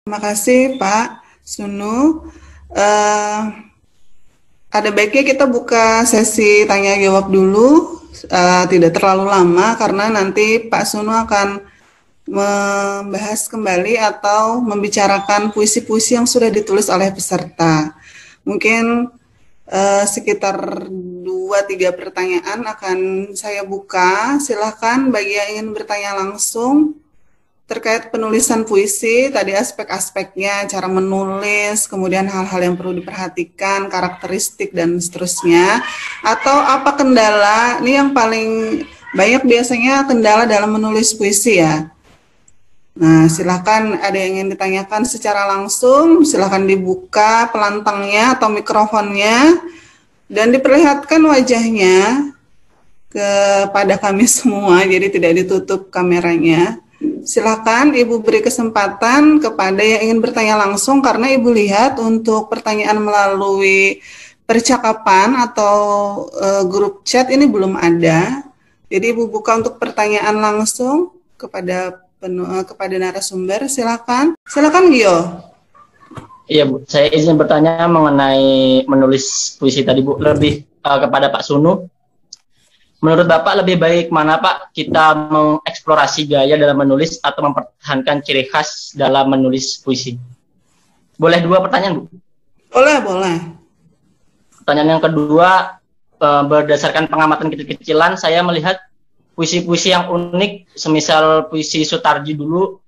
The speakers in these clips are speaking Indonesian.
Terima kasih Pak Sunu. Eh, ada baiknya kita buka sesi tanya jawab dulu, tidak terlalu lama karena nanti Pak Sunu akan membahas kembali atau membicarakan puisi-puisi yang sudah ditulis oleh peserta. Mungkin sekitar 2-3 pertanyaan akan saya buka. Silakan bagi yang ingin bertanya langsung terkait penulisan puisi, tadi aspek-aspeknya, cara menulis, kemudian hal-hal yang perlu diperhatikan, karakteristik, dan seterusnya. Atau apa kendala, ini yang paling banyak biasanya kendala dalam menulis puisi ya. Nah, silakan ada yang ingin ditanyakan secara langsung, silakan dibuka pelantangnya atau mikrofonnya, dan diperlihatkan wajahnya kepada kami semua, jadi tidak ditutup kameranya. Silakan Ibu beri kesempatan kepada yang ingin bertanya langsung karena Ibu lihat untuk pertanyaan melalui percakapan atau grup chat ini belum ada. Jadi Ibu buka untuk pertanyaan langsung kepada narasumber. Silakan Gio. Iya Bu, saya izin bertanya mengenai menulis puisi tadi Bu, lebih kepada Pak Sunu. Menurut Bapak lebih baik mana Pak, kita mengeksplorasi gaya dalam menulis atau mempertahankan ciri khas dalam menulis puisi? Boleh 2 pertanyaan Bu? Boleh. Pertanyaan yang kedua, berdasarkan pengamatan kecil-kecilan, saya melihat puisi-puisi yang unik, semisal puisi Sutarji dulu,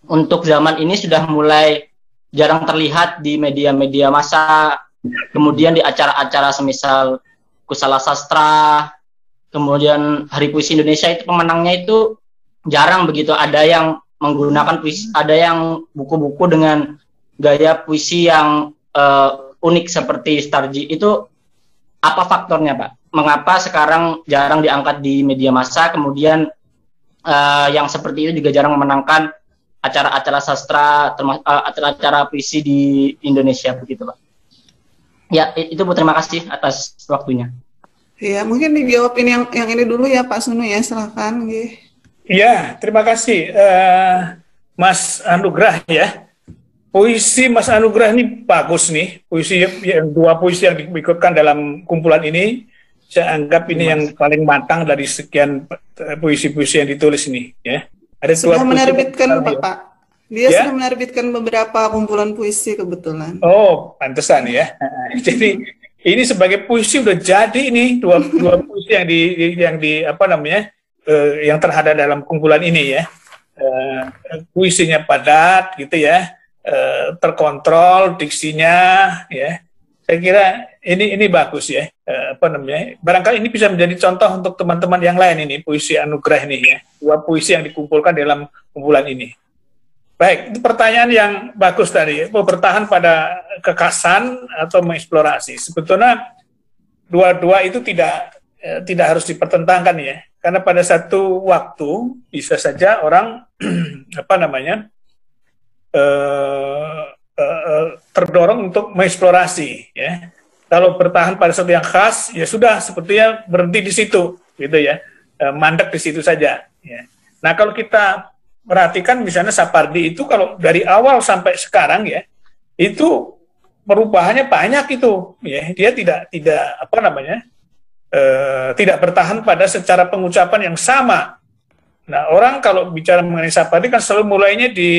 untuk zaman ini sudah mulai jarang terlihat di media-media massa, kemudian di acara-acara semisal Kusala Sastra, kemudian Hari Puisi Indonesia itu pemenangnya itu jarang begitu, ada yang menggunakan puisi, ada yang buku-buku dengan gaya puisi yang unik seperti Sutarji. Itu apa faktornya Pak? Mengapa sekarang jarang diangkat di media massa, kemudian yang seperti itu juga jarang memenangkan acara-acara sastra, acara-acara puisi di Indonesia begitu Pak? Ya, itu Bu, terima kasih atas waktunya. Ya, mungkin dijawab ini yang ini dulu ya Pak Sunu ya, silakan. Iya, terima kasih Mas Anugrah ya. Puisi Mas Anugrah ini bagus nih, puisi yang 2 puisi yang diikutkan dalam kumpulan ini, saya anggap ini yang paling matang dari sekian puisi-puisi yang ditulis ini ya. Ada sudah menerbitkan Pak. Dia sudah menerbitkan beberapa kumpulan puisi kebetulan. Oh, pantesan ya. Jadi ini sebagai puisi udah jadi ini dua puisi yang di apa namanya yang terhadap dalam kumpulan ini ya. Puisinya padat gitu ya, terkontrol diksinya ya. Saya kira ini bagus ya. Apa namanya? Barangkali ini bisa menjadi contoh untuk teman-teman yang lain ini, puisi Anugrah ini ya. 2 puisi yang dikumpulkan dalam kumpulan ini. Baik, itu pertanyaan yang bagus tadi. Mau bertahan pada kekasan atau mengeksplorasi. Sebetulnya dua itu tidak harus dipertentangkan ya. Karena pada satu waktu bisa saja orang apa namanya terdorong untuk mengeksplorasi ya. Kalau bertahan pada sesuatu yang khas ya sudah sepertinya berhenti di situ gitu ya. Mandek di situ saja ya. Nah, kalau kita perhatikan misalnya Sapardi itu kalau dari awal sampai sekarang ya, itu perubahannya banyak itu ya. Dia tidak apa namanya? Tidak bertahan pada secara pengucapan yang sama. Nah, orang kalau bicara mengenai Sapardi kan selalu mulainya di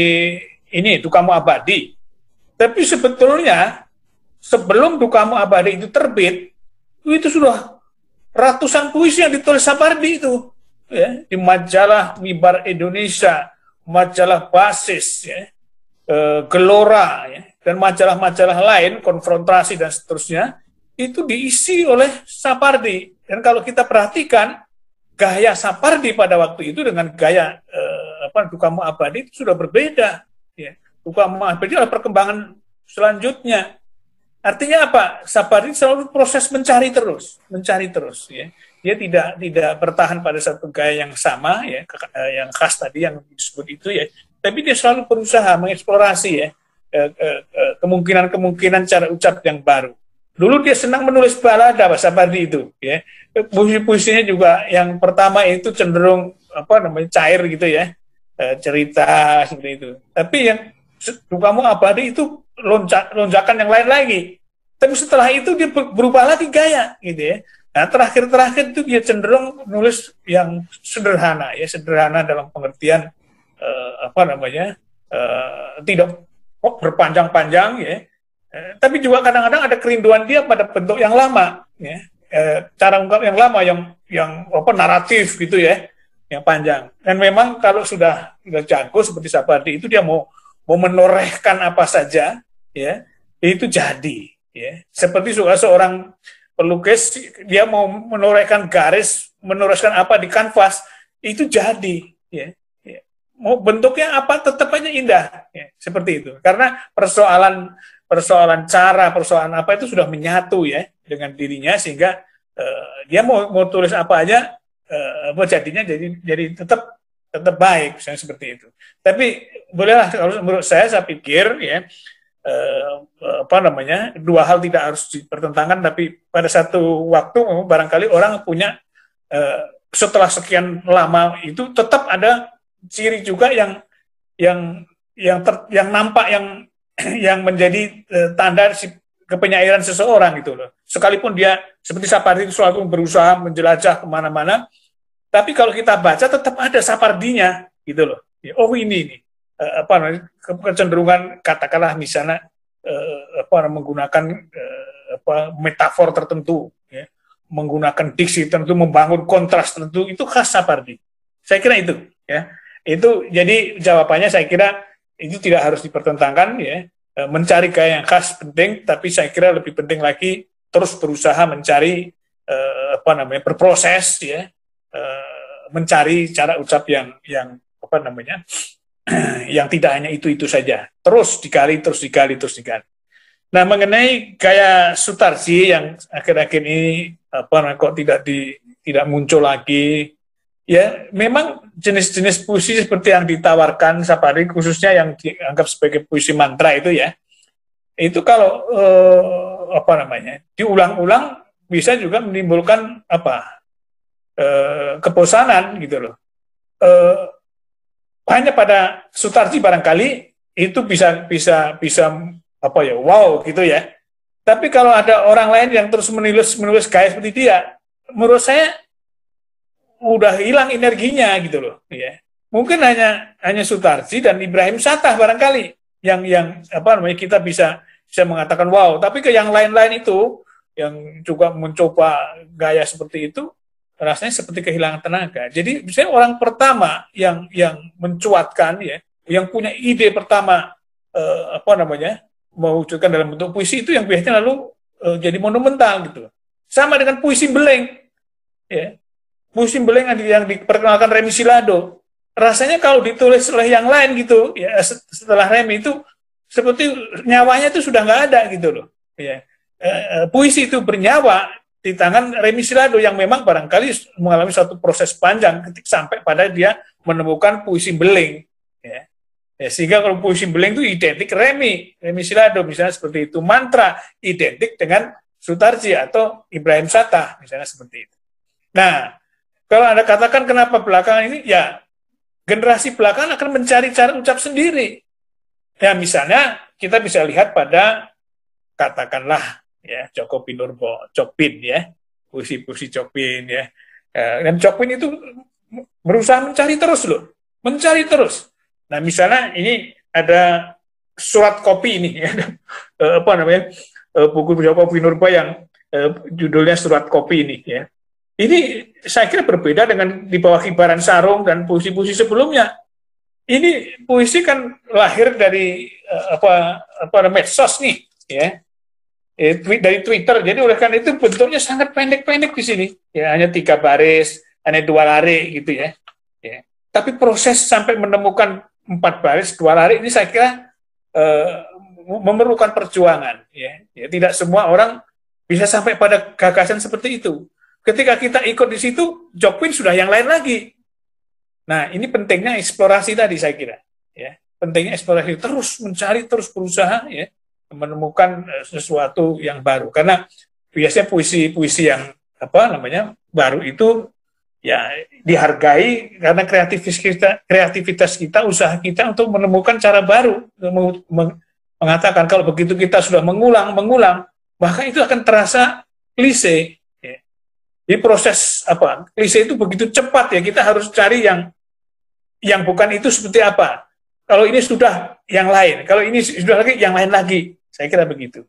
ini Dukamu Abadi. Tapi sebetulnya sebelum Dukamu Abadi itu terbit, itu sudah ratusan puisi yang ditulis Sapardi itu ya, di majalah Mibar Indonesia, majalah Basis ya, Gelora ya, dan majalah-majalah lain, Konfrontasi dan seterusnya, itu diisi oleh Sapardi. Dan kalau kita perhatikan gaya Sapardi pada waktu itu dengan gaya Dukamu Abadi itu sudah berbeda ya. Dukamu Abadi adalah perkembangan selanjutnya. Artinya apa? Sapardi selalu proses mencari terus ya. Dia tidak bertahan pada satu gaya yang sama ya, yang khas tadi yang disebut itu ya. Tapi dia selalu berusaha mengeksplorasi ya kemungkinan cara ucap yang baru. Dulu dia senang menulis balada Pak Sapardi itu ya. Puisi-puisinya juga yang pertama itu cenderung apa namanya cair gitu ya. Cerita seperti itu. Tapi yang Kamu abadi itu lonjakan yang lain lagi. Tapi setelah itu dia berubah lagi gaya, gitu ya. Nah, terakhir itu dia cenderung nulis yang sederhana, ya, sederhana dalam pengertian tidak berpanjang-panjang, ya. Tapi juga kadang-kadang ada kerinduan dia pada bentuk yang lama, ya. Cara ungkap yang lama, yang naratif gitu ya, yang panjang. Dan memang kalau sudah jago seperti Sapardi itu dia mau menorehkan apa saja, ya, itu jadi, ya. Seperti seorang pelukis, dia mau menorehkan garis, menorehkan apa di kanvas, itu jadi, ya. Mau bentuknya apa tetap aja indah, ya. Seperti itu. Karena persoalan cara, persoalan apa itu sudah menyatu, ya, dengan dirinya, sehingga dia mau tulis apa aja, jadinya jadi tetap baik, misalnya seperti itu. Tapi bolehlah, kalau menurut saya pikir, ya, dua hal tidak harus dipertentangkan, tapi pada satu waktu barangkali orang punya setelah sekian lama itu tetap ada ciri juga yang nampak, yang menjadi tanda kepenyairan seseorang gitu loh. Sekalipun dia seperti Sapardi itu selalu berusaha menjelajah kemana-mana, tapi kalau kita baca tetap ada Sapardinya gitu loh. Oh ini kecenderungan, katakanlah misalnya menggunakan metafor tertentu, ya, menggunakan diksi tertentu, membangun kontras tertentu, itu khas Sapardi. Saya kira itu, ya. Itu jadi jawabannya, saya kira itu tidak harus dipertentangkan, ya. Mencari gaya yang khas penting, tapi saya kira lebih penting lagi terus berusaha mencari berproses, ya, mencari cara ucap yang yang tidak hanya itu saja, terus digali. Nah, mengenai gaya Sutarji yang akhir-akhir ini kok tidak muncul lagi, ya memang jenis-jenis puisi seperti yang ditawarkan Sapardi, khususnya yang dianggap sebagai puisi mantra itu, ya, itu kalau diulang-ulang bisa juga menimbulkan kebosanan gitu loh. Hanya pada Sutarji barangkali itu bisa wow gitu ya. Tapi kalau ada orang lain yang terus menulis gaya seperti dia, menurut saya udah hilang energinya gitu loh, ya. Mungkin hanya Sutarji dan Ibrahim Sattah barangkali yang kita bisa mengatakan wow, tapi ke yang lain-lain itu yang juga mencoba gaya seperti itu, rasanya seperti kehilangan tenaga. Jadi misalnya orang pertama yang mencuatkan, ya, yang punya ide pertama mewujudkan dalam bentuk puisi itu yang biasanya lalu jadi monumental gitu. Sama dengan puisi Beleng, ya. Puisi Beleng yang diperkenalkan Remi Silado. Rasanya kalau ditulis oleh yang lain gitu, ya, setelah Remi itu seperti nyawanya itu sudah nggak ada gitu loh, ya. Puisi itu bernyawa di tangan Remi Silado yang memang barangkali mengalami suatu proses panjang ketika sampai pada dia menemukan puisi Beleng, ya. Ya, sehingga kalau puisi Beleng itu identik Remi Silado misalnya seperti itu, mantra identik dengan Sutarji atau Ibrahim Sattah misalnya seperti itu. Nah, kalau Anda katakan kenapa belakangan ini, ya generasi belakangan akan mencari cara ucap sendiri. Ya, misalnya kita bisa lihat pada katakanlah, ya, Joko Pinurbo, Cokpin, ya, puisi-puisi Cokpin, ya. Dan Cokpin itu berusaha mencari terus. Nah, misalnya ini ada surat kopi ini, ya, buku Joko Pinurbo yang judulnya Surat Kopi ini, ya. Ini saya kira berbeda dengan Di Bawah Kibaran Sarung dan puisi-puisi sebelumnya. Ini puisi kan lahir dari medsos nih, ya. Dari Twitter. Jadi oleh karena itu bentuknya sangat pendek-pendek di sini. Ya, hanya 3 baris, hanya 2 lari gitu, ya. Ya. Tapi proses sampai menemukan 4 baris, 2 lari ini saya kira memerlukan perjuangan, ya. Ya, tidak semua orang bisa sampai pada gagasan seperti itu. Ketika kita ikut di situ, Jokpin sudah yang lain lagi. Nah, ini pentingnya eksplorasi tadi saya kira, ya. Pentingnya eksplorasi, terus mencari, terus berusaha, ya, menemukan sesuatu yang baru. Karena biasanya puisi-puisi yang baru itu ya dihargai karena kreativitas kita, usaha kita untuk menemukan cara baru, mengatakan kalau begitu kita sudah mengulang, maka itu akan terasa klise. Ya. Di proses klise itu begitu cepat ya, kita harus cari yang bukan itu seperti apa. Kalau ini sudah yang lain, kalau ini sudah lagi yang lain lagi. Saya kira begitu.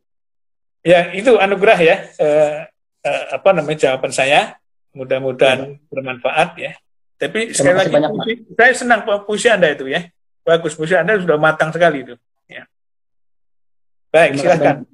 Ya, itu anugerah ya. Jawaban saya. Mudah-mudahan bermanfaat ya. Tapi sekali lagi saya senang puisi Anda itu ya. Bagus, puisi Anda sudah matang sekali itu. Ya. Baik, silakan.